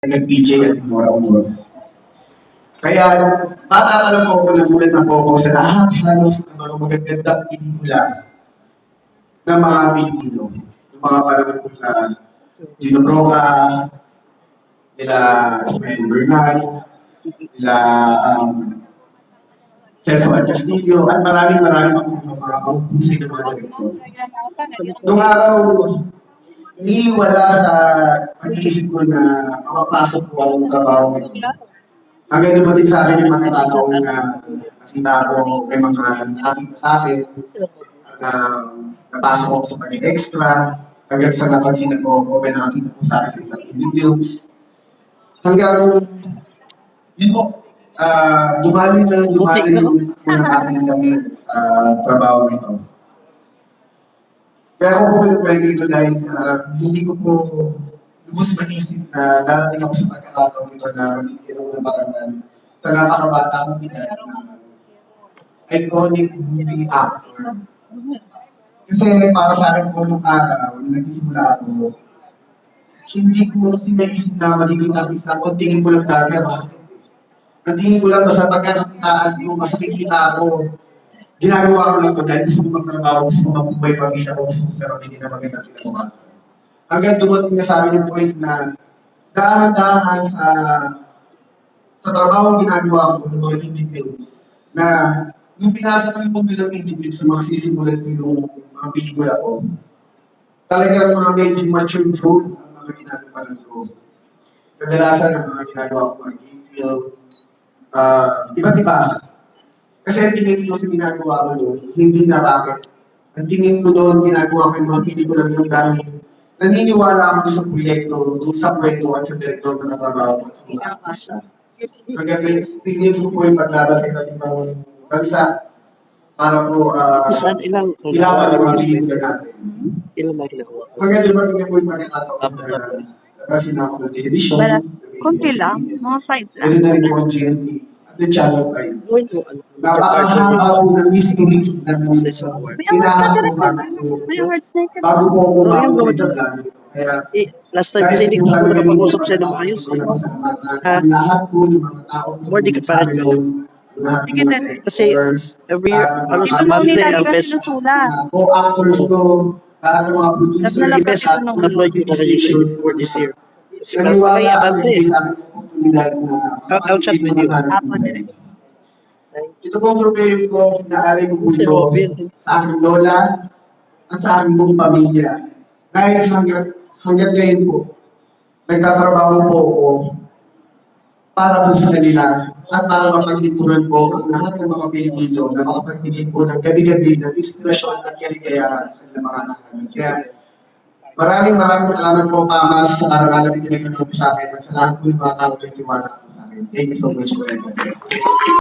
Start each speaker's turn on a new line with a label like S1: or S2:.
S1: nag-DJ at umura-umura. Kaya, bata pa lang po ako nagulat na po ako sa lahat halos ng mga magagandang pelikula ng mga Pilipino. Yung mga parang po sa Gino Broca, nila Ismael Bernal, nila Celso at Castillo, at maraming mga kaupusay na mga director. Noong araw, hindi wala sa pag-iisip ko na makapasok ko ang trabaho ito. Hanggang dumating sa akin yung mga tataong na nakita ko may mga nakita sa akin na napasok ako sa pag-extra, hanggang sa napansin ko may nakakita ko sa akin sa interviews. Hanggang, yun po, dumali yung aking gamit sa trabaho nito. Kaya ako po pinag dito dahil hindi ko po lubos maisip na darating ako sa pagkakataon nito na magiging ng barangan sa napakabata kong edad na iconic movie actor. Kasi para sa akin po nung araw, nung nagsisimula ako, hindi ko sinaisip na magiging artista ko, tingin ko lang dati ang tingin ko lang sa pagkakakitaan ko, mas nakikita ako, ginagawa ko lang ko dahil gusto ko magtrabaho, gusto ko magbuhay pamilya ko, gusto ko pero hindi na maganda sila. Hanggang dumating na sa amin yung point na dahan-dahan sa trabaho ginagawa ko ng mga individuals na nung pinasa ko yung bilang individuals sa mga sisimulan ko yung mga pelikula ko, talagang mga medyo mature role ang mga ginagawa ko. Kadalasan ang mga ginagawa ko, mga game iba-iba. Kasi ang tingin ko sa ginagawa ko doon, hindi na bakit. Ang tingin ko doon, ginagawa ko yung mga pelikula yung dahil naniniwala ako sa proyekto, doon sa kwento at sa director na natrabaho ko. Hanggang tingin ko po yung paglalagay ng ibang bansa para po ilawan ang mga pelikula natin. Hanggang dumating po yung pagkakataon na kasi na ako ng television.
S2: Kunti lang, mga sides lang.
S1: Ganun na rin po ang GNT at the channel 5. Napakahaba po ng music release na po sa bago po ako
S3: last time kasi hindi ko nakapag-usap siya ng ayos.
S1: Lahat po ng mga tao
S3: More di ka pa rin ko. Kasi every year, sa month ang best.
S1: co-actors ko, para mga producer,
S3: The best na-upload yung organization for this year.
S1: naniwala ako
S3: I'll chat with you.
S1: Ito pong propelyo ko na alay ko puso sa aking lola at sa aking buong pamilya. Dahil hanggang ngayon po, nagtatrabaho po ako para po sa kanila at para mapaglinturan po ang lahat ng mga Pilipino na makapagbigay po ng gabi-gabi ng inspirasyon at kaligayahan sa mga anak namin. Kaya maraming salamat po, Pama, sa karangalan na pinagkakaroon sa akin at sa lahat po yung mga tao na itiwala sa akin. Thank you so much for everything.